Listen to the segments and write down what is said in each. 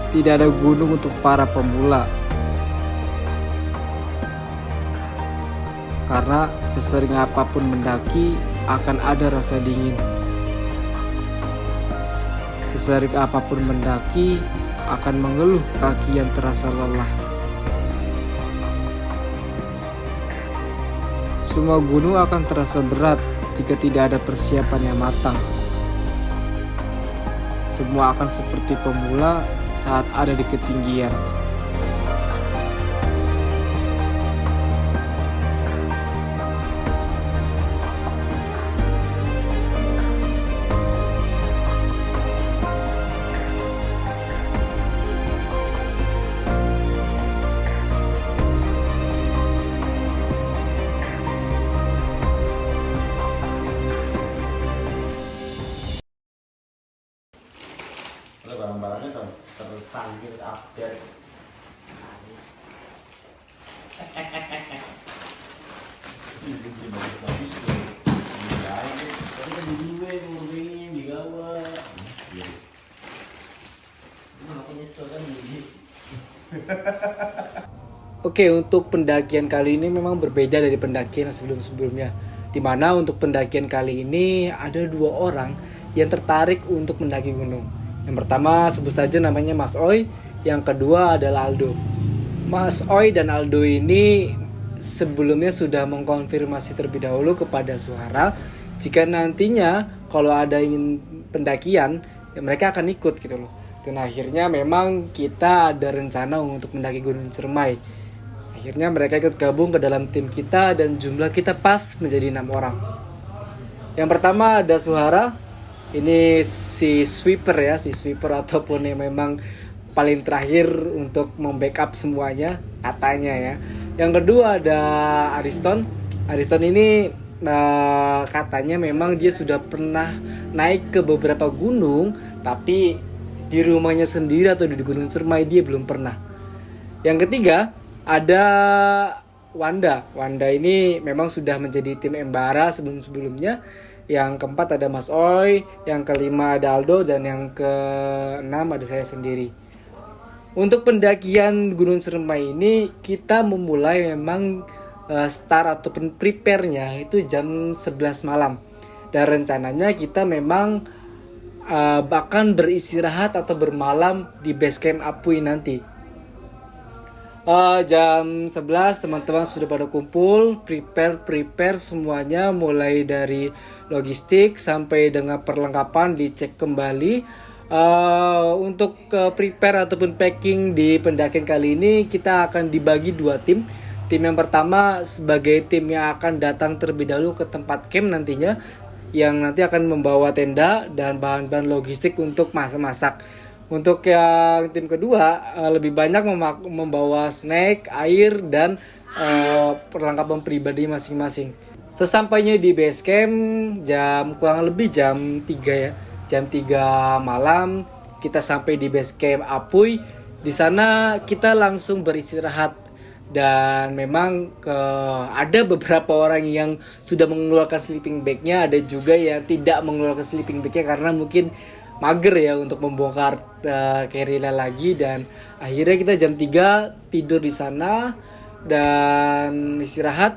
Tidak ada gunung untuk para pemula, karena sesering apapun mendaki akan ada rasa dingin. Sesering apapun mendaki akan mengeluh kaki yang terasa lelah. Semua gunung akan terasa berat jika tidak ada persiapan yang matang. Semua akan seperti pemula saat ada di ketinggian. Barang-barangnya terpanggil update. Oke, untuk pendakian kali ini memang berbeda dari pendakian sebelum-sebelumnya. Dimana untuk pendakian kali ini ada 2 orang yang tertarik untuk mendaki gunung. Yang pertama sebut saja namanya Mas Oi, yang kedua adalah Aldo. Mas Oi dan Aldo ini sebelumnya sudah mengkonfirmasi terlebih dahulu kepada Suhara jika nantinya kalau ada ingin pendakian ya mereka akan ikut gitu loh. Dan akhirnya memang kita ada rencana untuk mendaki Gunung Cermai. Akhirnya mereka ikut gabung ke dalam tim kita dan jumlah kita pas menjadi 6 orang. Yang pertama ada Suhara. Ini si sweeper ataupun yang memang paling terakhir untuk membackup semuanya katanya ya. Yang kedua ada Ariston. Ariston ini katanya memang dia sudah pernah naik ke beberapa gunung, tapi di rumahnya sendiri atau di Gunung Cermai dia belum pernah. Yang ketiga ada Wanda. Wanda ini memang sudah menjadi tim Embara sebelum-sebelumnya. Yang keempat ada Mas Oi, yang kelima ada Aldo, dan yang keenam ada saya sendiri. Untuk pendakian Gunung Cermai ini kita memulai memang start ataupun prepare-nya itu jam 11 malam. Dan rencananya kita memang bahkan beristirahat atau bermalam di base camp Apui nanti. Jam 11 teman-teman sudah pada kumpul, prepare semuanya mulai dari logistik sampai dengan perlengkapan dicek kembali. Untuk prepare ataupun packing di pendakian kali ini kita akan dibagi 2 tim. Tim yang pertama sebagai tim yang akan datang terlebih dahulu ke tempat camp nantinya, yang nanti akan membawa tenda dan bahan-bahan logistik untuk masak. Untuk yang tim kedua lebih banyak membawa snack, air, dan perlengkapan pribadi masing-masing. Sesampainya di base camp kurang lebih jam 3 ya. Jam 3 malam kita sampai di base camp Apui. Di sana kita langsung beristirahat. Dan memang ada beberapa orang yang sudah mengeluarkan sleeping bag-nya, ada juga yang tidak mengeluarkan sleeping bag-nya karena mungkin mager ya untuk membongkar kerila lagi. Dan akhirnya kita jam 3 tidur di sana dan istirahat.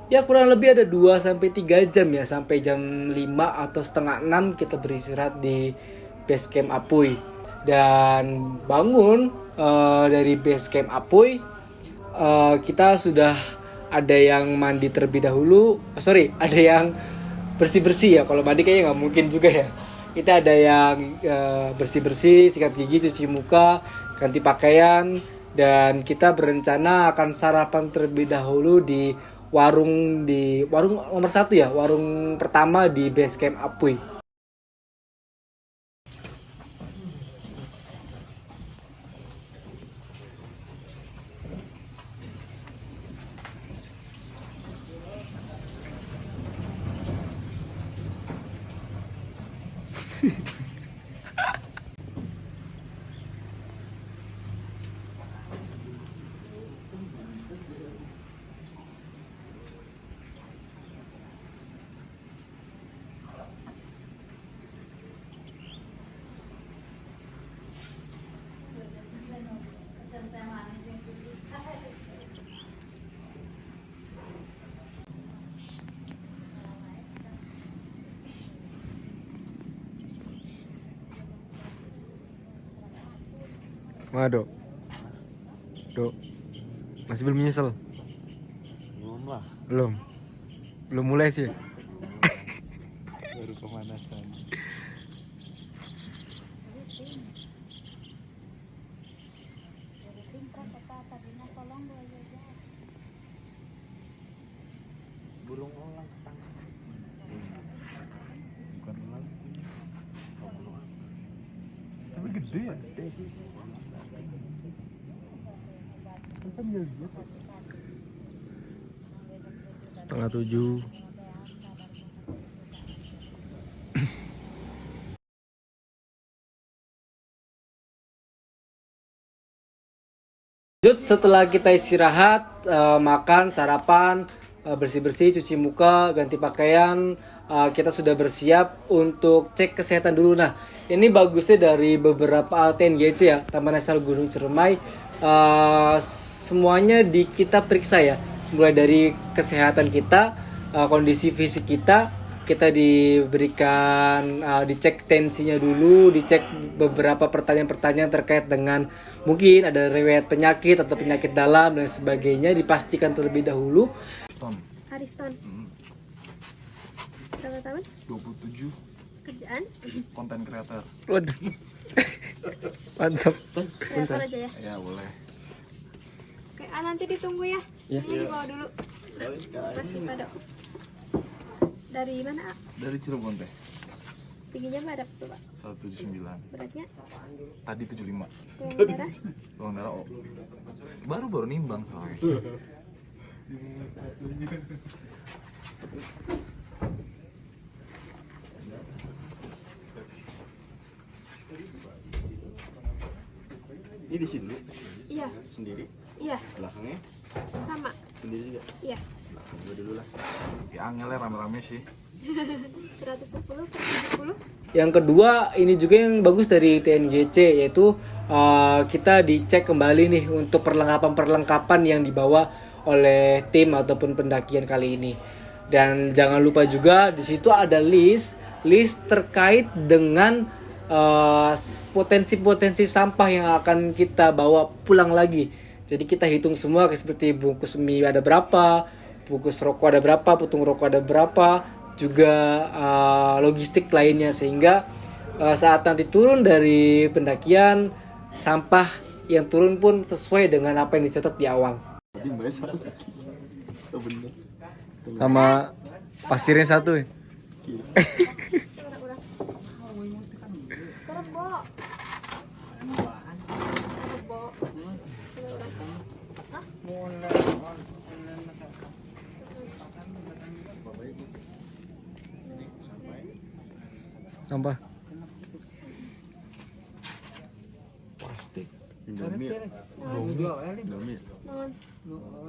Ya kurang lebih ada 2-3 jam ya, sampai jam 5 atau setengah 6 kita beristirahat di base camp Apui. Dan bangun dari base camp Apui, kita sudah ada yang mandi terlebih dahulu. Ada yang bersih-bersih ya. Kalau mandi kayaknya nggak mungkin juga ya. Kita ada yang bersih-bersih, sikat gigi, cuci muka, ganti pakaian, dan kita berencana akan sarapan terlebih dahulu di warung nomor 1 ya, warung pertama di base camp Apui. Mana Dok? Dok, masih belum menyesal? Belum lah. Belum mulai sih. Baru pemanasan. Burung elang ketang. Bukan elang. Tapi gede ya? Gede sih. Masa dia lihat? 6:30. Lanjut setelah kita istirahat, makan, sarapan, bersih-bersih, cuci muka, ganti pakaian, kita sudah bersiap untuk cek kesehatan dulu. Nah, ini bagusnya dari beberapa TNGC ya, Taman Nasional Gunung Ciremai, semuanya kita periksa ya, mulai dari kesehatan kita, kondisi fisik kita diberikan dicek tensinya dulu, dicek beberapa pertanyaan-pertanyaan terkait dengan mungkin ada riwayat penyakit atau penyakit dalam dan sebagainya, dipastikan terlebih dahulu. Ariston. Berapa tahun? 27. Kerjaan? Konten creator. Waduh. Mantap. Telepon aja ya. Ya boleh. Oke, nanti ditunggu ya. Ya. Ini dibawa dulu. Masih pada. Dari mana? A? Dari Cirebon teh. Tingginya berapa tuh, Pak? 179. Beratnya? Tadi 75. Golongan darah? Golongan darah O. Baru nimbang soalnya. Ini di sini Iya. sendiri, Iya, belakangnya sama. sendiri juga. Iya. Belakang gua dulu lah. Ya angelnya rame-rame sih. 110 per 70. Yang kedua, ini juga yang bagus dari TNGC, yaitu kita dicek kembali nih untuk perlengkapan-perlengkapan yang dibawa oleh tim ataupun pendakian kali ini. Dan jangan lupa juga di situ ada list terkait dengan potensi-potensi sampah yang akan kita bawa pulang lagi. Jadi kita hitung semua seperti bungkus mie ada berapa, bungkus rokok ada berapa, putung rokok ada berapa, juga logistik lainnya, sehingga saat nanti turun dari pendakian, sampah yang turun pun sesuai dengan apa yang dicatat di awal. Tadi mbaknya satu lagi. Oh bener. Sama pasirnya satu ya. Kerebo. Sampah. Plastik. Indomie. Indomie. Non.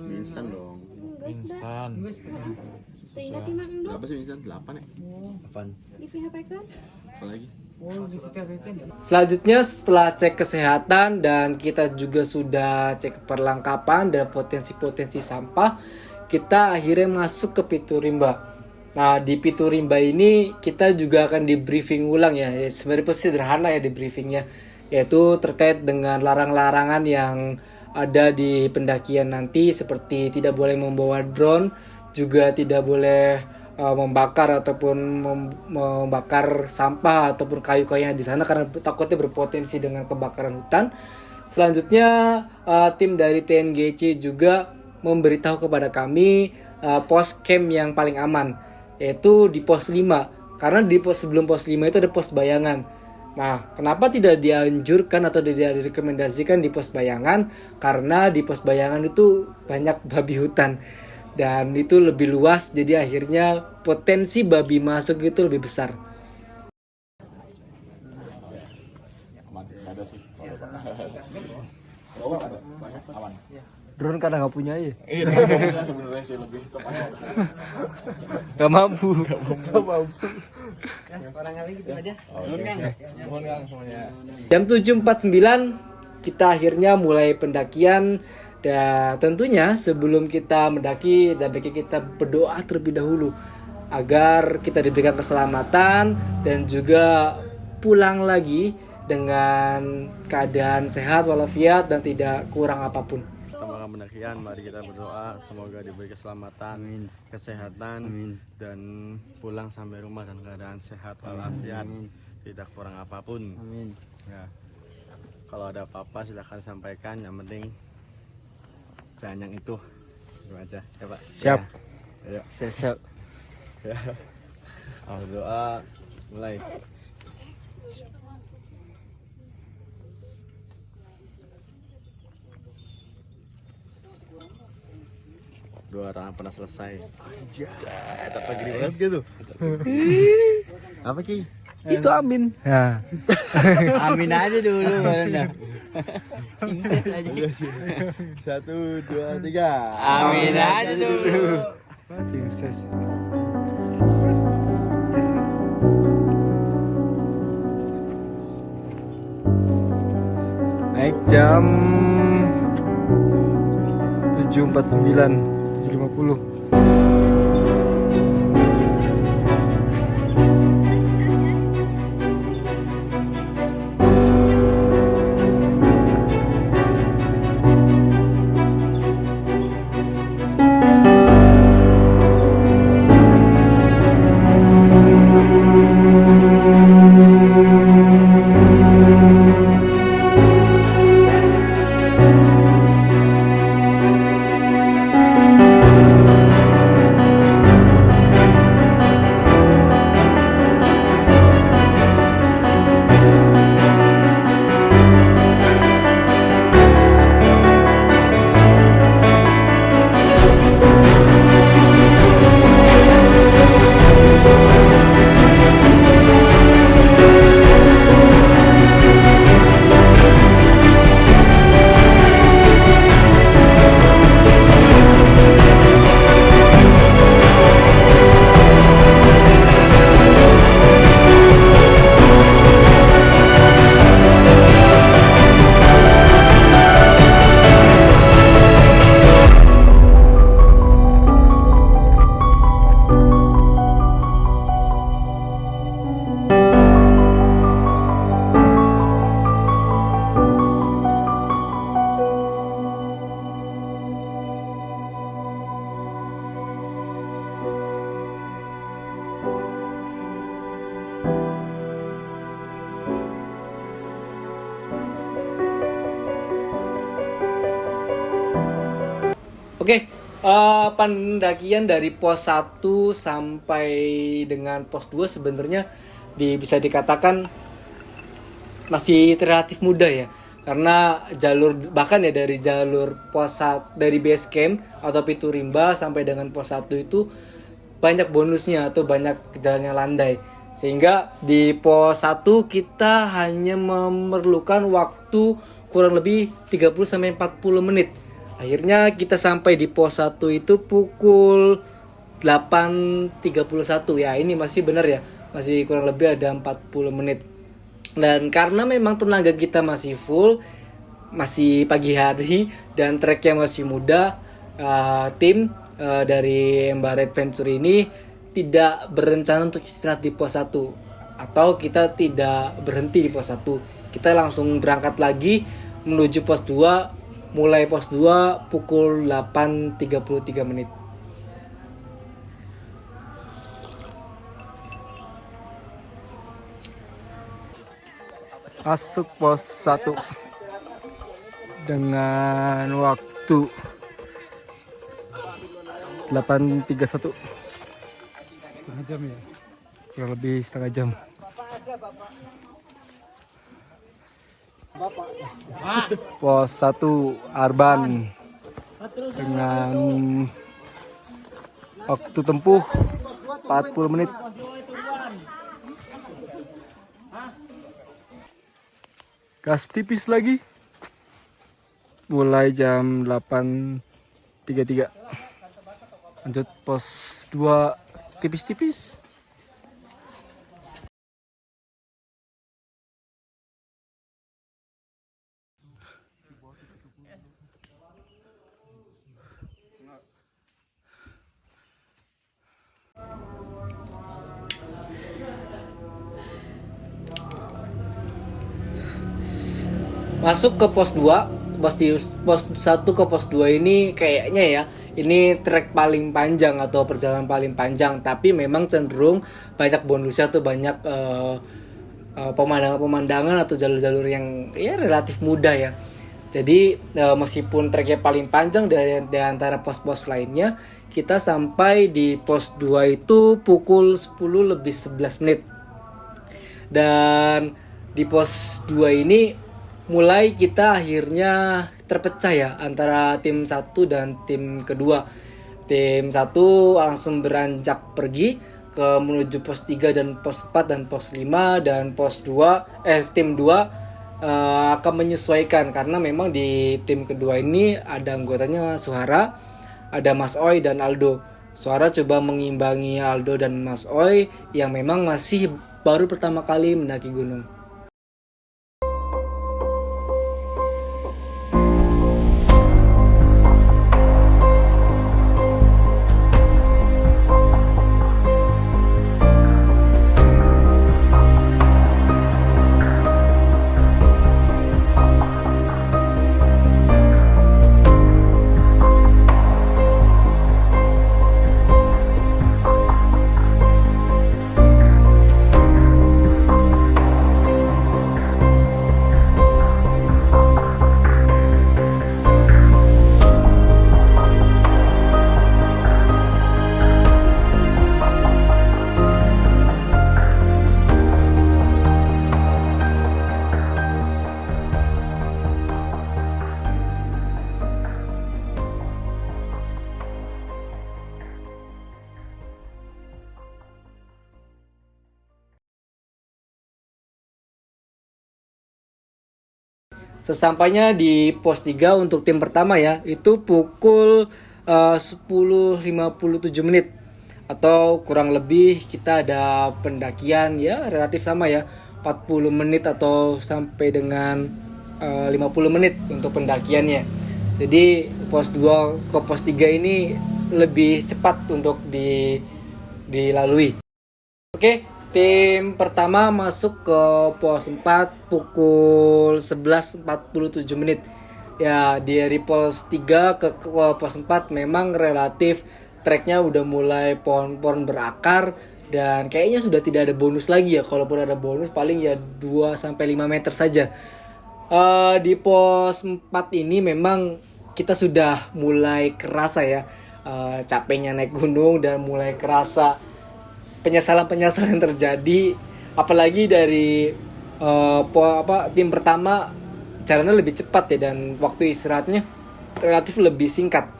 Mie instan dong. Instan. Tinggal timang dulu. Berapa sih mie instan? 8 ya? 8. Di PHP kan? Apa lagi? Selanjutnya setelah cek kesehatan dan kita juga sudah cek perlengkapan dan potensi-potensi sampah, kita akhirnya masuk ke Piturimba. Nah, di Piturimba ini kita juga akan di briefing ulang ya. Sebenarnya pasti sederhana ya di briefingnya, yaitu terkait dengan larang-larangan yang ada di pendakian nanti, seperti tidak boleh membawa drone, juga tidak boleh membakar ataupun membakar sampah ataupun kayu-kayu yang di sana karena takutnya berpotensi dengan kebakaran hutan. Selanjutnya tim dari TNGC juga memberitahu kepada kami pos camp yang paling aman, yaitu di pos 5. Karena sebelum pos 5 itu ada pos bayangan. Nah, kenapa tidak dianjurkan atau tidak direkomendasikan di pos bayangan? Karena di pos bayangan itu banyak babi hutan dan itu lebih luas, jadi akhirnya potensi babi masuk itu lebih besar. Drone kadang nggak punya ya. Iya, sebenarnya sih lebih tepatnya. Gak mampu. Mohon Kang semuanya. Jam 7.49 kita akhirnya mulai pendakian. Dan tentunya sebelum kita mendaki, kita berdoa terlebih dahulu agar kita diberikan keselamatan dan juga pulang lagi dengan keadaan sehat walafiat dan tidak kurang apapun. Sama pendakian, mari kita berdoa semoga diberi keselamatan, kesehatan, dan pulang sampai rumah dan keadaan sehat walafiat, tidak kurang apapun. Ya, kalau ada apa-apa silahkan sampaikan, yang penting jangan yang itu aja ya Pak. Siap. Ya, Siap. ya. Doa mulai. Dua orang pernah selesai. Apa gini banget gitu? Apa Ki? Itu amin. Ya. Amin aja dulu dah. Incest aja. 1, 2, 3. Amin aja dulu. Tim ses. Naik jam 7.49 7.50. Oke, pendakian dari pos 1 sampai dengan pos 2 sebenarnya bisa dikatakan masih relatif mudah ya. Karena jalur bahkan ya dari jalur dari base camp atau Piturimba sampai dengan pos 1 itu banyak bonusnya atau banyak jalannya landai. Sehingga di pos 1 kita hanya memerlukan waktu kurang lebih 30 sampai 40 menit. Akhirnya kita sampai di pos 1 itu pukul 8.31 ya. Ini masih benar ya. Masih kurang lebih ada 40 menit. Dan karena memang tenaga kita masih full, masih pagi hari dan treknya masih muda, tim dari Embarrated Adventure ini tidak berencana untuk istirahat di pos 1 atau kita tidak berhenti di pos 1. Kita langsung berangkat lagi menuju pos 2. Mulai pos 2 pukul 8.33 menit. Masuk pos 1 dengan waktu 8.31. Setengah jam ya? Kurang lebih setengah jam. Pos 1 Arban dengan waktu tempuh 40 menit. Gas tipis lagi. Mulai jam 8.33. Lanjut pos 2 tipis-tipis. Masuk ke pos 2, pos 1 ke pos 2 ini kayaknya ya, ini trek paling panjang atau perjalanan paling panjang, tapi memang cenderung banyak bonusnya tuh, banyak pemandangan-pemandangan atau jalur-jalur yang ya relatif mudah ya. Jadi meskipun treknya paling panjang dari antara pos-pos lainnya, kita sampai di pos 2 itu pukul 10 lebih 11 menit. Dan di pos 2 ini mulai kita akhirnya terpecah ya antara tim 1 dan tim kedua. Tim 1 langsung beranjak pergi ke menuju pos 3 dan pos 4 dan pos 5, dan tim 2 akan menyesuaikan karena memang di tim kedua ini ada anggotanya Suhara, ada Mas Oi dan Aldo. Suhara coba mengimbangi Aldo dan Mas Oi yang memang masih baru pertama kali mendaki gunung. Sesampainya di pos 3 untuk tim pertama ya, itu pukul 10.57 menit. Atau kurang lebih kita ada pendakian ya relatif sama ya, 40 menit atau sampai dengan 50 menit untuk pendakiannya. Jadi pos 2 ke pos 3 ini lebih cepat untuk dilalui. Oke, tim pertama masuk ke pos 4 pukul 11.47 menit. Ya, dari pos 3 ke pos 4 memang relatif treknya udah mulai pohon-pohon berakar dan kayaknya sudah tidak ada bonus lagi ya. Kalaupun ada bonus paling ya 2-5 meter saja. Di pos 4 ini memang kita sudah mulai kerasa ya capeknya naik gunung dan mulai kerasa penyesalan yang terjadi, apalagi dari tim pertama caranya lebih cepat ya dan waktu istirahatnya relatif lebih singkat.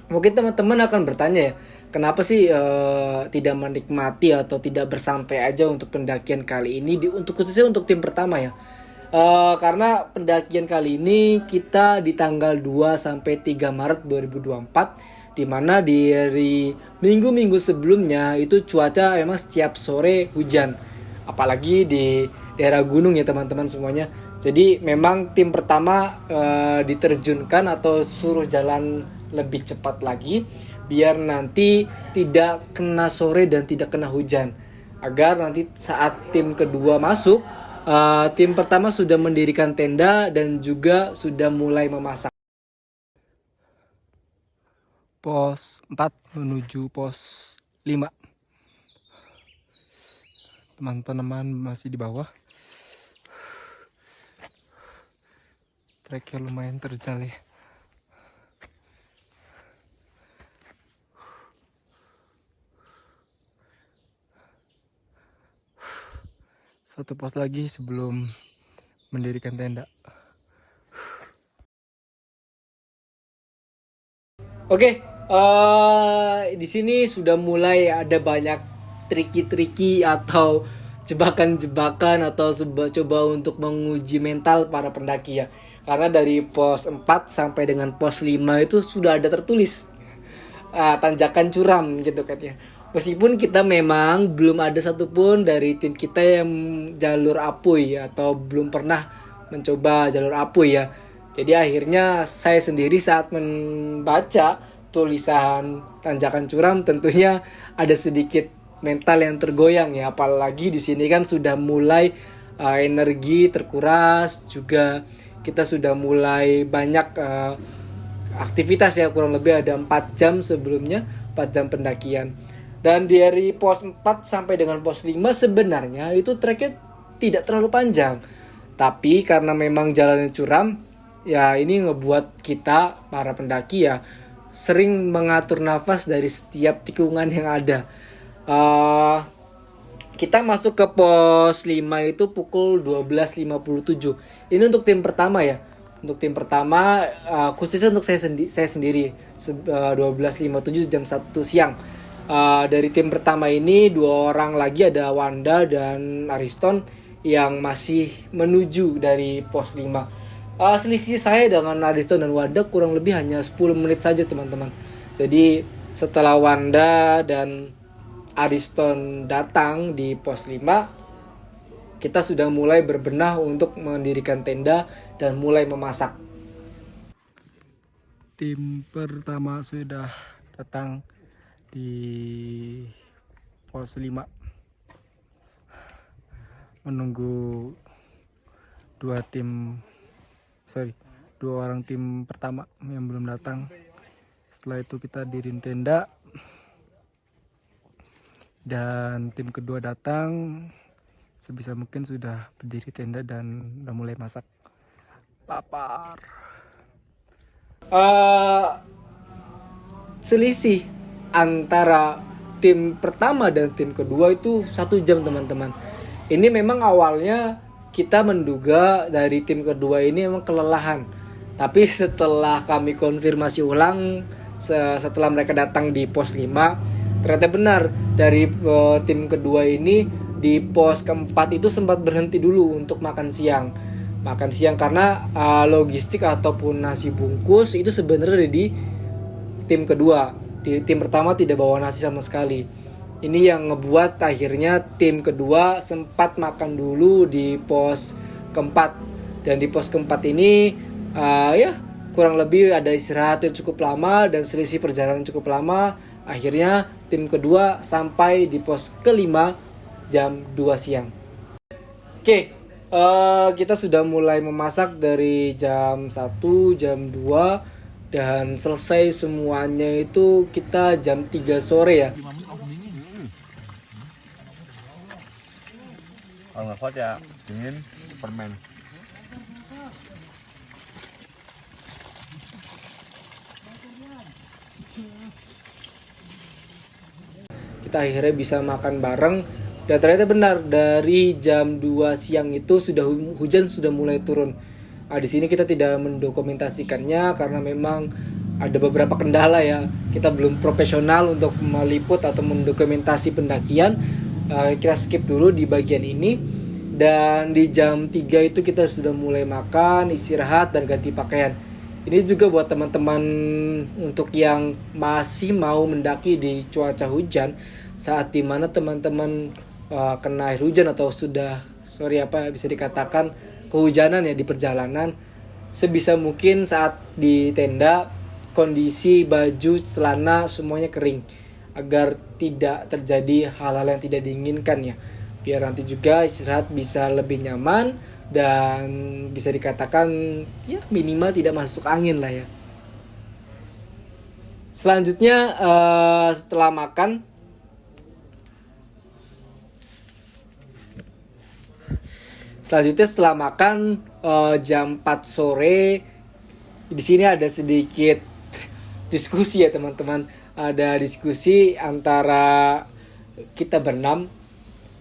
Mungkin teman-teman akan bertanya ya, kenapa sih tidak menikmati atau tidak bersantai aja untuk pendakian kali ini khususnya untuk tim pertama ya. Karena pendakian kali ini kita di tanggal 2-3 Maret 2024, di mana dari minggu-minggu sebelumnya itu cuaca memang setiap sore hujan, apalagi di daerah gunung ya teman-teman semuanya. Jadi memang tim pertama diterjunkan atau suruh jalan lebih cepat lagi biar nanti tidak kena sore dan tidak kena hujan, agar nanti saat tim kedua masuk, tim pertama sudah mendirikan tenda dan juga sudah mulai memasak. Pos 4 menuju pos 5. Teman-teman masih di bawah. Treknya lumayan terjal ya. Satu pos lagi sebelum mendirikan tenda. Oke, di sini sudah mulai ada banyak triki-triki atau jebakan-jebakan atau coba untuk menguji mental para pendaki ya. Karena dari pos 4 sampai dengan pos 5 itu sudah ada tertulis tanjakan curam gitu kan ya. Meskipun kita memang belum ada satupun dari tim kita yang jalur apuy atau belum pernah mencoba jalur apuy ya. Jadi akhirnya saya sendiri saat membaca tulisan tanjakan curam tentunya ada sedikit mental yang tergoyang ya. Apalagi di sini kan sudah mulai energi terkuras, juga kita sudah mulai banyak aktivitas ya, kurang lebih ada 4 jam sebelumnya, 4 jam pendakian. Dan dari pos 4 sampai dengan pos 5 sebenarnya itu treknya tidak terlalu panjang. Tapi karena memang jalannya curam, ya ini ngebuat kita para pendaki ya sering mengatur nafas dari setiap tikungan yang ada. Kita masuk ke pos 5 itu pukul 12.57. Ini untuk tim pertama ya. Untuk tim pertama khususnya untuk saya sendiri 12.57 jam 1 siang. Dari tim pertama ini 2 orang lagi, ada Wanda dan Ariston yang masih menuju dari pos 5. Selisih saya dengan Ariston dan Wanda kurang lebih hanya 10 menit saja teman-teman. Jadi setelah Wanda dan Ariston datang di pos 5, kita sudah mulai berbenah untuk mendirikan tenda dan mulai memasak. Tim pertama sudah datang di pos 5 menunggu 2 orang tim pertama yang belum datang. Setelah itu kita diriin tenda dan tim kedua datang, sebisa mungkin sudah berdiri tenda dan udah mulai masak. Lapar. Selisih antara tim pertama dan tim kedua itu 1 jam teman-teman. Ini memang awalnya kita menduga dari tim kedua ini memang kelelahan. Tapi setelah kami konfirmasi ulang, setelah mereka datang di pos 5, ternyata benar dari tim kedua ini di pos keempat itu sempat berhenti dulu untuk makan siang karena logistik ataupun nasi bungkus itu sebenarnya di tim kedua. Di tim pertama tidak bawa nasi sama sekali. Ini yang ngebuat akhirnya tim kedua sempat makan dulu di pos keempat. Dan di pos keempat ini ya kurang lebih ada istirahat yang cukup lama dan selisih perjalanan cukup lama. Akhirnya tim kedua sampai di pos kelima jam 2 siang. Oke, kita sudah mulai memasak dari jam 1, jam 2 dan selesai semuanya itu kita jam 3 sore ya. Kalau nggak kuat ya dingin permen. Kita akhirnya bisa makan bareng dan ternyata benar dari jam 2 siang itu hujan sudah mulai turun. Di sini kita tidak mendokumentasikannya karena memang ada beberapa kendala ya. Kita belum profesional untuk meliput atau mendokumentasi pendakian. Kita skip dulu di bagian ini. Dan di jam 3 itu kita sudah mulai makan, istirahat dan ganti pakaian. Ini juga buat teman-teman untuk yang masih mau mendaki di cuaca hujan, saat dimana teman-teman kena air hujan atau bisa dikatakan kehujanan ya di perjalanan. Sebisa mungkin saat di tenda kondisi baju, celana semuanya kering agar tidak terjadi hal-hal yang tidak diinginkan ya. Biar nanti juga istirahat bisa lebih nyaman dan bisa dikatakan ya minimal tidak masuk angin lah ya. Selanjutnya setelah makan jam 4 sore di sini ada sedikit diskusi ya teman-teman. Ada diskusi antara kita berenam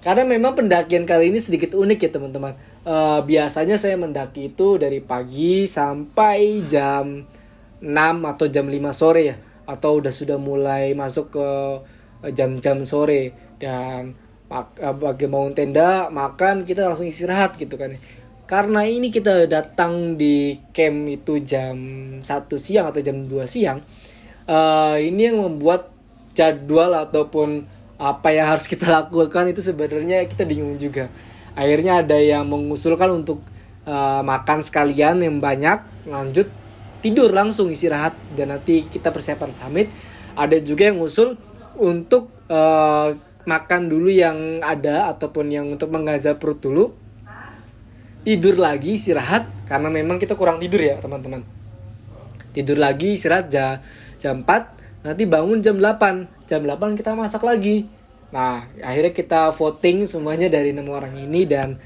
karena memang pendakian kali ini sedikit unik ya teman-teman. Biasanya saya mendaki itu dari pagi sampai jam 6 atau jam 5 sore ya, atau sudah mulai masuk ke jam-jam sore dan bagi bangun tenda, makan, kita langsung istirahat gitu kan. Karena ini kita datang di camp itu jam 1 siang atau jam 2 siang. Ini yang membuat jadwal ataupun apa yang harus kita lakukan itu sebenarnya kita bingung juga. Akhirnya ada yang mengusulkan untuk makan sekalian yang banyak, lanjut tidur langsung istirahat dan nanti kita persiapan summit. Ada juga yang ngusul untuk makan dulu yang ada ataupun yang untuk menggaza perut dulu. tidur lagi, istirahat, karena memang kita kurang tidur ya teman-teman. Tidur lagi, istirahat jam 4, nanti bangun jam 8. Jam 8 kita masak lagi. Nah, akhirnya kita voting semuanya dari 6 orang ini, dan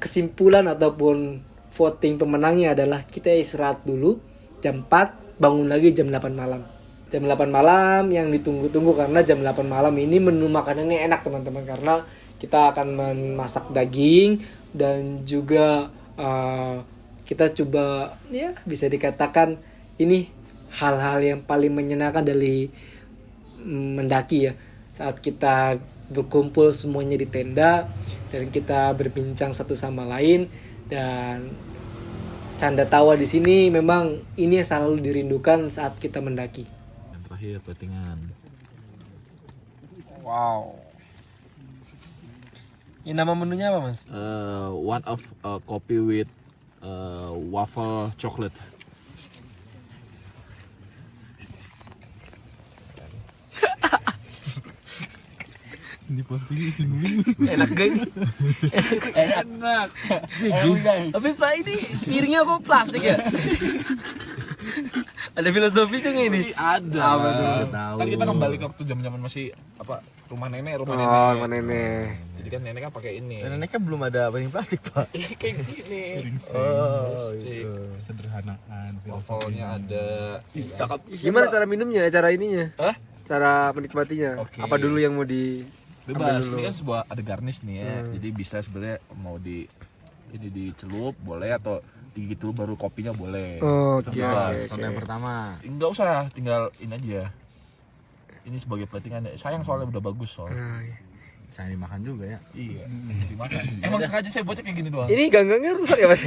kesimpulan ataupun voting pemenangnya adalah kita istirahat dulu jam 4, bangun lagi jam 8 malam. Jam 8 malam yang ditunggu-tunggu, karena jam 8 malam ini menu makanannya enak teman-teman, karena kita akan memasak daging dan juga kita coba ya bisa dikatakan ini hal-hal yang paling menyenangkan dari mendaki ya, saat kita berkumpul semuanya di tenda dan kita berbincang satu sama lain dan canda tawa di sini. Memang ini yang selalu dirindukan saat kita mendaki. Yang terakhir platingan. Wow. Ini nama menunya apa mas? One of coffee with waffle chocolate. Ini pasti seminggu. Enak gak ini? Enak. Tapi Pak ini piringnya kok plastik ya? Ada filosofinya nggak ini? Ada. Apa tuh? Tahu. Kan kita kembali ke waktu zaman masih apa rumah nenek. Oh, rumah nenek. Jadi kan nenek kan pakai ini. Nenek kan belum ada piring plastik pak. Kayak gini. Oh, Sederhanaan. Waffle-nya ada. Cakep. Gimana cara minumnya? Cara ininya? Hah? Cara menikmatinya? Oke. Apa dulu yang mau di? Bebas. Ambil dulu. Ini kan sebuah ada garnish nih ya. Jadi bisa sebenarnya mau ini dicelup boleh atau digigit dulu baru kopinya boleh. Oke. Yang pertama. Enggak usah, tinggal ini aja. Ini sebagai platingan. Sayang soalnya udah bagus soalnya. Saya dimakan juga ya. Iya. Dimakan. Emang sengaja saya buatnya kayak gini doang. Ini ganggangnya rusak ya mas?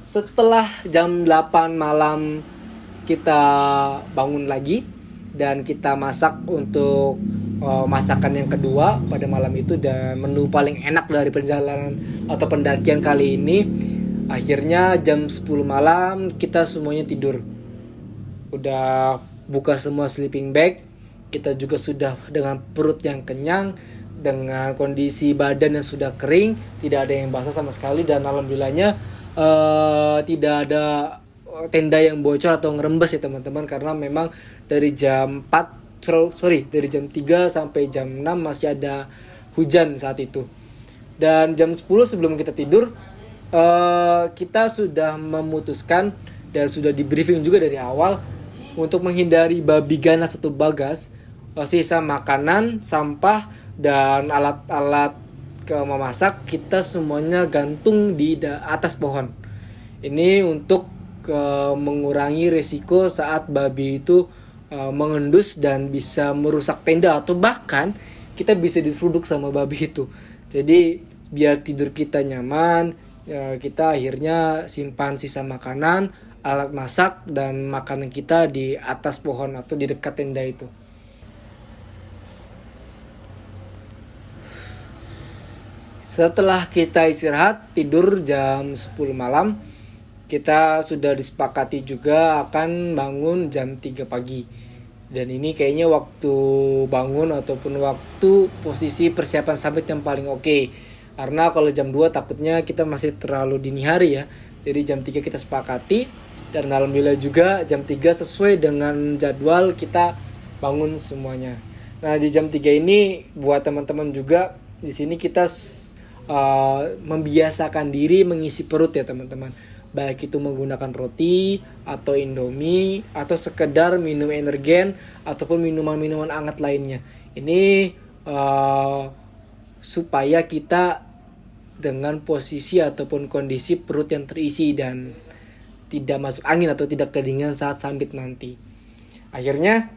Setelah jam 8 malam kita bangun lagi dan kita masak untuk masakan yang kedua pada malam itu, dan menu paling enak dari perjalanan atau pendakian kali ini. Akhirnya jam 10 malam kita semuanya tidur. Udah buka semua sleeping bag. Kita juga sudah dengan perut yang kenyang, dengan kondisi badan yang sudah kering, tidak ada yang basah sama sekali, dan alhamdulillahnya tidak ada tenda yang bocor atau ngerembes ya teman-teman, karena memang dari jam 3 sampai jam 6 masih ada hujan saat itu. Dan jam 10 sebelum kita tidur, kita sudah memutuskan dan sudah di briefing juga dari awal untuk menghindari babi ganas atau bagas, sisa makanan, sampah, dan alat-alat memasak kita semuanya gantung di atas pohon. Ini untuk mengurangi risiko saat babi itu mengendus dan bisa merusak tenda, atau bahkan kita bisa diseruduk sama babi itu. Jadi biar tidur kita nyaman, kita akhirnya simpan sisa makanan, alat masak, dan makanan kita di atas pohon atau di dekat tenda itu. Setelah kita istirahat tidur jam 10 malam, kita sudah disepakati juga akan bangun jam 3 pagi. Dan ini kayaknya waktu bangun ataupun waktu posisi persiapan summit yang paling oke. Karena kalau jam 2 takutnya kita masih terlalu dini hari ya. Jadi jam 3 kita sepakati, dan alhamdulillah juga jam 3 sesuai dengan jadwal kita bangun semuanya. Nah, di jam 3 ini buat teman-teman juga di sini kita membiasakan diri mengisi perut ya teman-teman, baik itu menggunakan roti atau indomie atau sekedar minum energen ataupun minuman-minuman hangat lainnya. Ini supaya kita dengan posisi ataupun kondisi perut yang terisi dan tidak masuk angin atau tidak kedinginan saat summit nanti. Akhirnya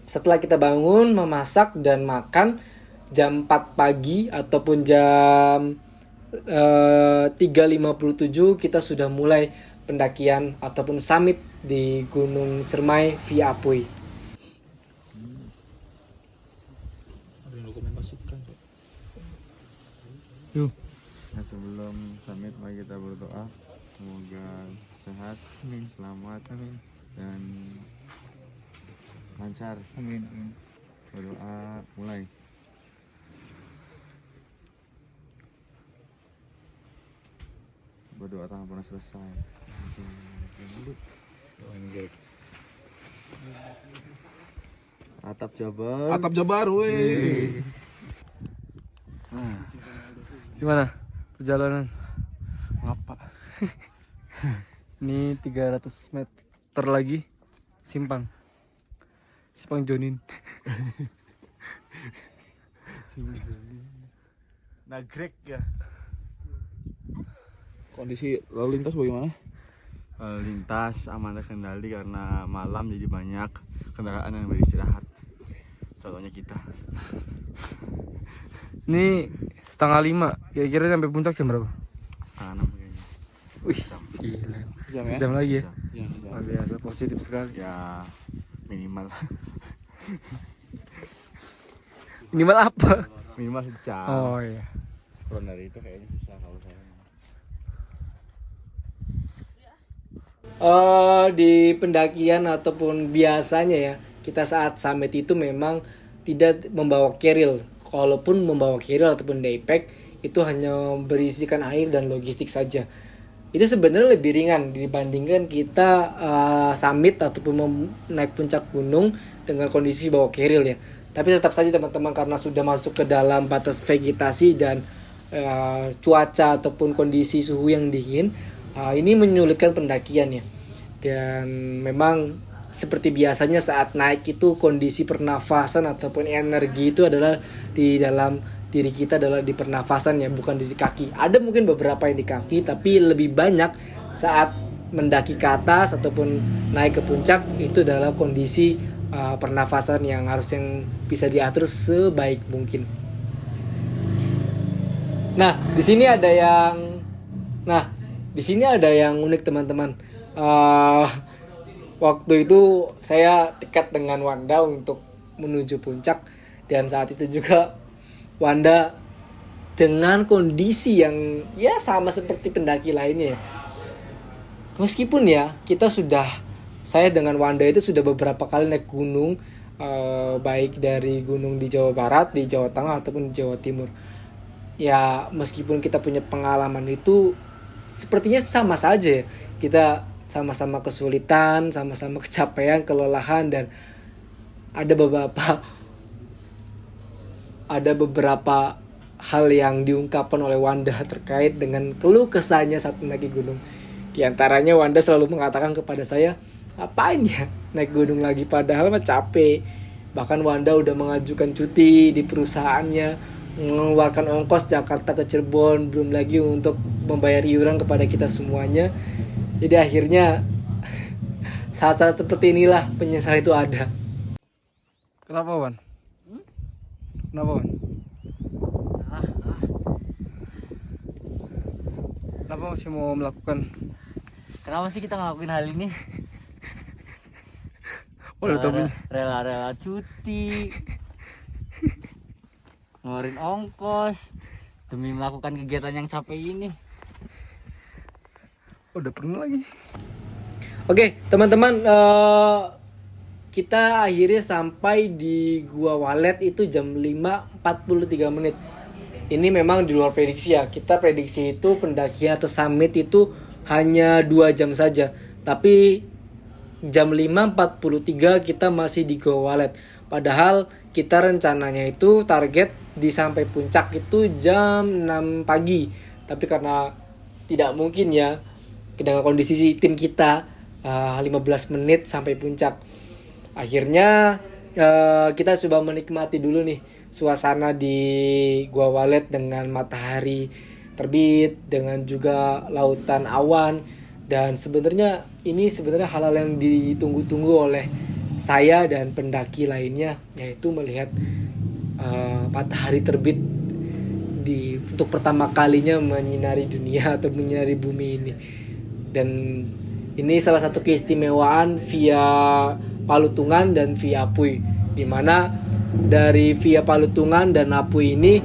setelah kita bangun, memasak dan makan, jam 4 pagi ataupun jam 3.57 kita sudah mulai pendakian ataupun summit di Gunung Cermai via Apuy. Nah, sebelum summit mari kita berdoa semoga sehat, selamat, dan lancar. Berdoa mulai. berdoa tanpa pernah selesai. Atap Jabar. Atap Jabar, weh. Gimana perjalanan? Ngapa? Ini 300 meter lagi simpang Jonin. Nagrek ya. Kondisi lalu lintas bagaimana? Lintas aman terkendali karena malam jadi banyak kendaraan yang beristirahat. Contohnya kita. Ini 4:30, kira-kira sampai puncak jam berapa? 5:30 kayaknya. Wih, gila. Jam ya? Sejam lagi ya? Jam. Luar biasa, positif sekali. Ya minimal. Minimal apa? Minimal sejam. Oh iya. Kurang dari itu kayaknya susah kalau saya. Di pendakian ataupun biasanya ya, kita saat summit itu memang tidak membawa carrier. Kalaupun membawa carrier ataupun daypack, itu hanya berisikan air dan logistik saja. Itu sebenarnya lebih ringan dibandingkan kita summit ataupun naik puncak gunung dengan kondisi bawa carrier ya. Tapi tetap saja teman-teman, karena sudah masuk ke dalam batas vegetasi dan cuaca ataupun kondisi suhu yang dingin, ini menyulitkan pendakian ya. Dan memang seperti biasanya saat naik itu kondisi pernafasan ataupun energi itu adalah di dalam diri kita, adalah di pernafasan ya, bukan di kaki. Ada mungkin beberapa yang di kaki, tapi lebih banyak saat mendaki ke atas ataupun naik ke puncak itu adalah kondisi pernafasan yang bisa diatur sebaik mungkin. Nah, di sini ada yang unik teman-teman. Waktu itu saya dekat dengan Wanda untuk menuju puncak, dan saat itu juga Wanda dengan kondisi yang ya sama seperti pendaki lainnya. Meskipun ya saya dengan Wanda itu sudah beberapa kali naik gunung, baik dari gunung di Jawa Barat, di Jawa Tengah ataupun di Jawa Timur. Ya meskipun kita punya pengalaman itu sepertinya sama saja ya. Kita sama-sama kesulitan, sama-sama kecapean, kelelahan, dan ada beberapa hal yang diungkapkan oleh Wanda terkait dengan keluh kesahnya saat mendaki gunung. Di antaranya Wanda selalu mengatakan kepada saya, ngapain ya naik gunung lagi, padahal mah capek. Bahkan Wanda udah mengajukan cuti di perusahaannya, mengeluarkan ongkos Jakarta ke Cirebon, belum lagi untuk membayar iuran kepada kita semuanya. Jadi akhirnya saat-saat seperti inilah penyesalan itu ada. Kenapa Wan? Kenapa Wan? Kenapa masih mau melakukan? Kenapa sih kita ngelakuin hal ini? Rela-rela cuti, ngeluarin ongkos demi melakukan kegiatan yang capek ini. Udah pernah lagi. Oke teman-teman, kita akhirnya sampai di Gua Walet itu jam 5:43 menit. Ini memang di luar prediksi ya. Kita prediksi itu pendakian atau summit itu hanya 2 jam saja, tapi jam 5:43 kita masih di Gua Walet. Padahal kita rencananya itu target di sampai puncak itu jam 6 pagi. Tapi karena tidak mungkin ya, dengan kondisi tim kita 15 menit sampai puncak. Akhirnya kita coba menikmati dulu nih suasana di Gua Walet dengan matahari terbit, dengan juga lautan awan. Dan sebenarnya ini hal-hal yang ditunggu-tunggu oleh saya dan pendaki lainnya, yaitu melihat matahari terbit untuk pertama kalinya menyinari dunia atau menyinari bumi ini. Dan ini salah satu keistimewaan via Palutungan dan via Apui, di mana dari via Palutungan dan Apui ini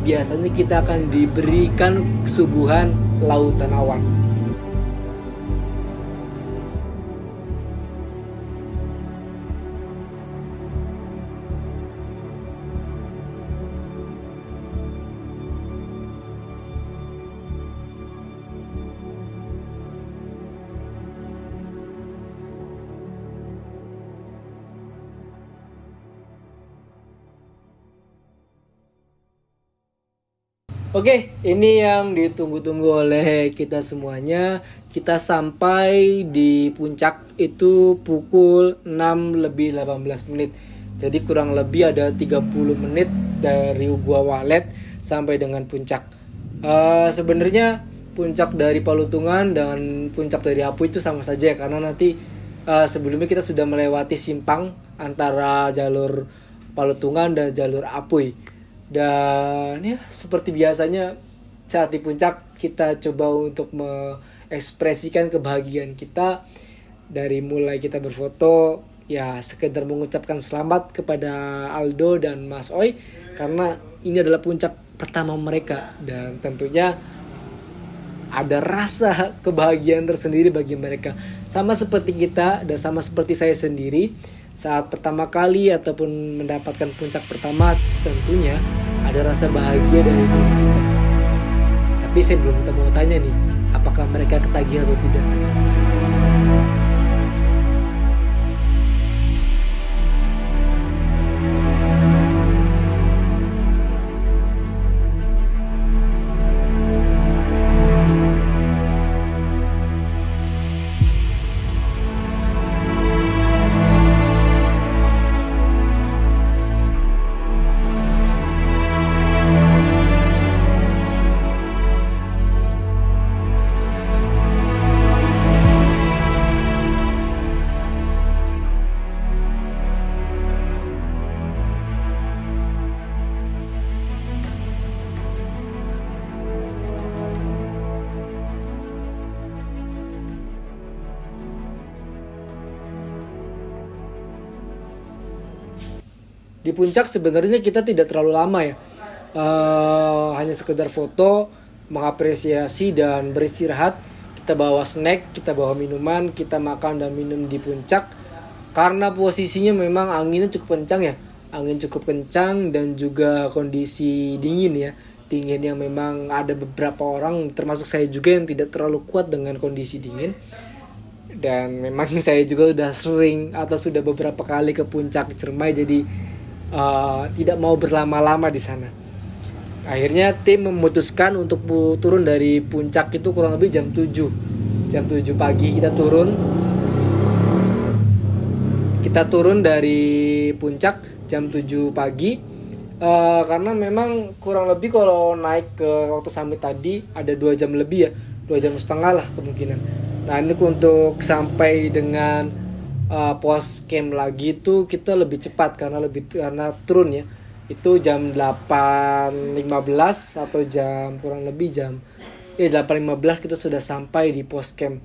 biasanya kita akan diberikan suguhan lautan awan. Oke, ini yang ditunggu-tunggu oleh kita semuanya. Kita sampai di puncak itu pukul 6 lebih 18 menit. Jadi kurang lebih ada 30 menit dari Gua Walet sampai dengan puncak. Sebenarnya puncak dari Palutungan dan puncak dari Apuy itu sama saja, karena nanti sebelumnya kita sudah melewati simpang antara jalur Palutungan dan jalur Apuy. Dan ya seperti biasanya saat di puncak kita coba untuk mengekspresikan kebahagiaan kita, dari mulai kita berfoto ya sekedar mengucapkan selamat kepada Aldo dan Mas Oi karena ini adalah puncak pertama mereka, dan tentunya ada rasa kebahagiaan tersendiri bagi mereka, sama seperti kita dan sama seperti saya sendiri saat pertama kali ataupun mendapatkan puncak pertama. Tentunya ada rasa bahagia dari diri kita, tapi saya belum mau tanya nih, apakah mereka ketagihan atau tidak. Di puncak sebenarnya kita tidak terlalu lama ya, hanya sekedar foto, mengapresiasi dan beristirahat. Kita bawa snack, kita bawa minuman, kita makan dan minum di puncak. Karena posisinya memang anginnya cukup kencang ya, angin cukup kencang dan juga kondisi dingin ya, dingin yang memang ada beberapa orang termasuk saya juga yang tidak terlalu kuat dengan kondisi dingin. Dan memang saya juga udah sering atau sudah beberapa kali ke puncak Ciremai, jadi tidak mau berlama-lama di sana. Akhirnya tim memutuskan untuk turun dari puncak itu kurang lebih jam 7 pagi kita turun. Kita turun dari puncak jam 7 pagi karena memang kurang lebih kalau naik ke waktu summit tadi ada 2 jam lebih ya, 2 jam setengah lah kemungkinan. Nah ini untuk sampai dengan pos camp lagi itu kita lebih cepat karena turun ya itu jam 8.15 atau jam kurang lebih jam 8.15 kita sudah sampai di pos camp.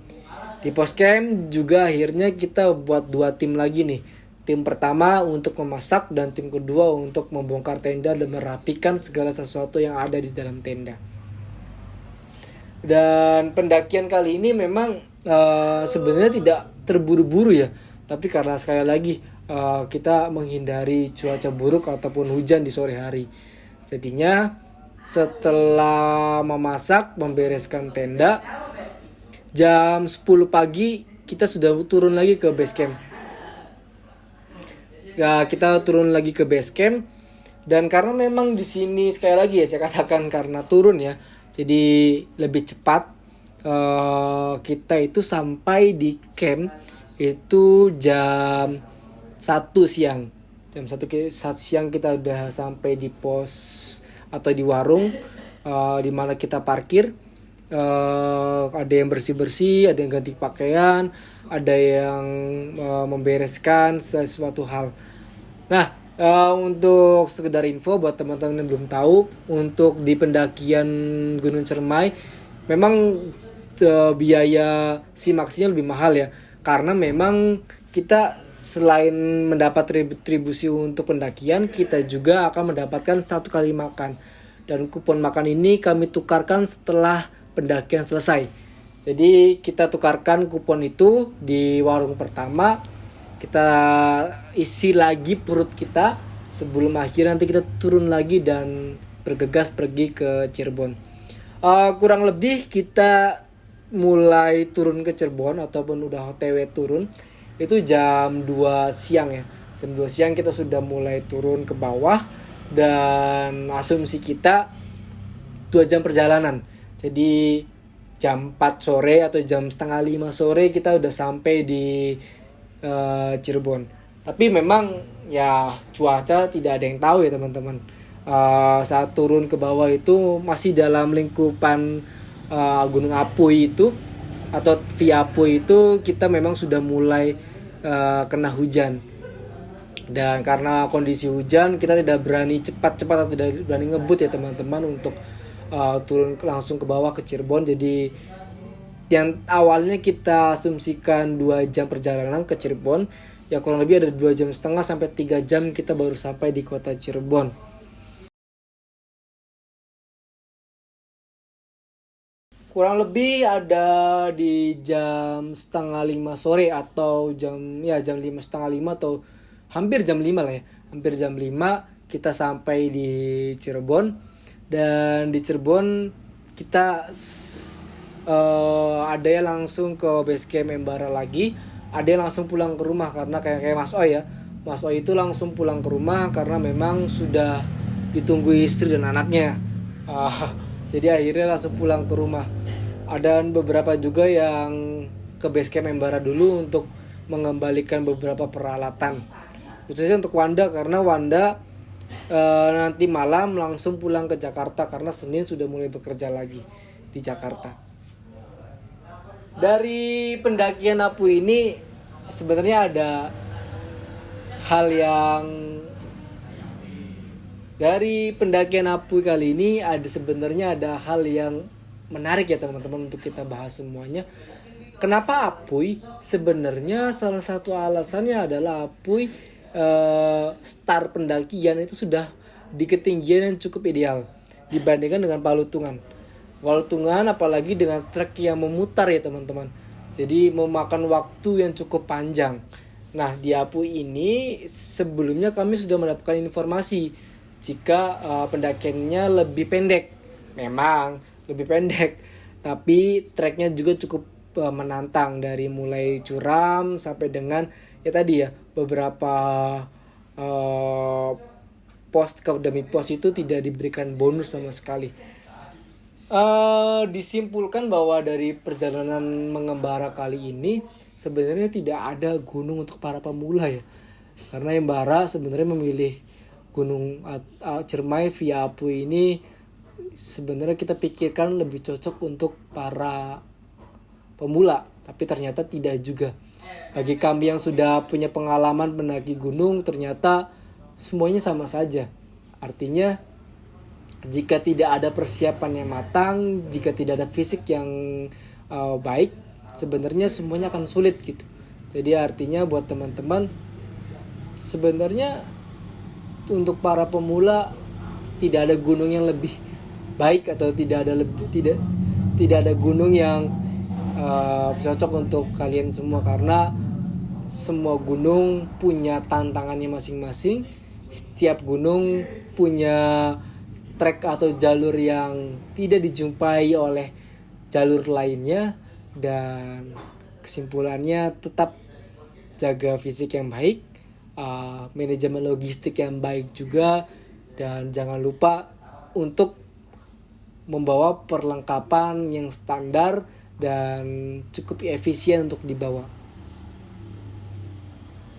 Di pos camp juga akhirnya kita buat 2 tim lagi nih, tim pertama untuk memasak dan tim kedua untuk membongkar tenda dan merapikan segala sesuatu yang ada di dalam tenda. Dan pendakian kali ini memang sebenarnya tidak terburu-buru ya, tapi karena sekali lagi kita menghindari cuaca buruk ataupun hujan di sore hari. Jadinya setelah memasak, membereskan tenda, jam 10 pagi kita sudah turun lagi ke base camp. Ya, kita turun lagi ke base camp, dan karena memang di sini sekali lagi ya saya katakan karena turun ya, jadi lebih cepat. Kita itu sampai di camp itu jam 1 siang. Jam 1 siang kita udah sampai di pos atau di warung di mana kita parkir. Ada yang bersih-bersih, ada yang ganti pakaian, ada yang membereskan sesuatu hal. Nah, untuk sekedar info buat teman-teman yang belum tahu, untuk di pendakian Gunung Ciremai memang biaya simaksinya lebih mahal ya. Karena memang kita selain mendapat retribusi untuk pendakian, kita juga akan mendapatkan 1 kali makan. Dan kupon makan ini kami tukarkan setelah pendakian selesai. Jadi kita tukarkan kupon itu di warung pertama, kita isi lagi perut kita sebelum akhir nanti kita turun lagi dan bergegas pergi ke Cirebon. Kurang lebih kita mulai turun ke Cirebon ataupun udah OTW turun itu jam 2 siang ya. Jam 2 siang kita sudah mulai turun ke bawah, dan asumsi kita 2 jam perjalanan. Jadi jam 4 sore atau jam setengah 5 sore kita udah sampai di Cirebon. Tapi memang ya cuaca tidak ada yang tahu ya teman-teman. Saat turun ke bawah itu masih dalam lingkupan Gunung Apuy itu atau via Apuy itu kita memang sudah mulai kena hujan. Dan karena kondisi hujan kita tidak berani cepat-cepat atau tidak berani ngebut ya teman-teman untuk turun langsung ke bawah ke Cirebon. Jadi yang awalnya kita asumsikan 2 jam perjalanan ke Cirebon, ya kurang lebih ada 2,5 jam sampai 3 jam kita baru sampai di kota Cirebon. Kurang lebih ada di jam setengah 5 sore atau jam 5 setengah 5 atau hampir jam 5 lah ya. Hampir jam 5 kita sampai di Cirebon. Dan di Cirebon kita ada yang langsung ke base camp Embara lagi, ada yang langsung pulang ke rumah karena kayak Mas Oy ya. Mas Oy itu langsung pulang ke rumah karena memang sudah ditunggu istri dan anaknya. Jadi akhirnya langsung pulang ke rumah. Ada beberapa juga yang ke base camp Embara dulu untuk mengembalikan beberapa peralatan. Khususnya untuk Wanda karena Wanda nanti malam langsung pulang ke Jakarta karena Senin sudah mulai bekerja lagi di Jakarta. Dari pendakian Apuy ini sebenarnya ada hal yang dari pendakian Apuy kali ini sebenarnya ada hal yang menarik ya teman-teman untuk kita bahas semuanya. Kenapa Apuy? Sebenarnya salah satu alasannya adalah Apuy start pendakian itu sudah di ketinggian yang cukup ideal dibandingkan dengan Palutungan. Palutungan apalagi dengan trek yang memutar ya teman-teman. Jadi memakan waktu yang cukup panjang. Nah di Apuy ini sebelumnya kami sudah mendapatkan informasi jika pendakiannya lebih pendek. Memang lebih pendek, tapi treknya juga cukup menantang dari mulai curam sampai dengan ya tadi ya beberapa pos demi pos itu tidak diberikan bonus sama sekali. Disimpulkan bahwa dari perjalanan mengembara kali ini sebenarnya tidak ada gunung untuk para pemula ya, karena Embara sebenarnya memilih gunung Ciremai via Apuy ini sebenarnya kita pikirkan lebih cocok untuk para pemula, tapi ternyata tidak juga. Bagi kami yang sudah punya pengalaman mendaki gunung ternyata semuanya sama saja. Artinya jika tidak ada persiapan yang matang, jika tidak ada fisik yang baik, sebenarnya semuanya akan sulit gitu. Jadi artinya buat teman-teman sebenarnya untuk para pemula tidak ada gunung yang lebih baik atau tidak ada gunung yang cocok untuk kalian semua, karena semua gunung punya tantangannya masing-masing. Setiap gunung punya trek atau jalur yang tidak dijumpai oleh jalur lainnya, dan kesimpulannya tetap jaga fisik yang baik, manajemen logistik yang baik juga, dan jangan lupa untuk membawa perlengkapan yang standar dan cukup efisien untuk dibawa.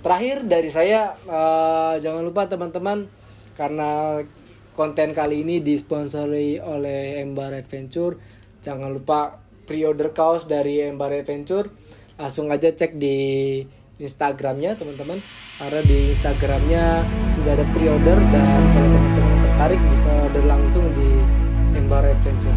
Terakhir dari saya, jangan lupa teman-teman, karena konten kali ini disponsori oleh Embara Adventure, jangan lupa pre-order kaos dari Embara Adventure. Langsung aja cek di Instagramnya teman-teman, karena di Instagramnya sudah ada pre-order, dan kalau teman-teman tertarik bisa order langsung di Embara Adventure.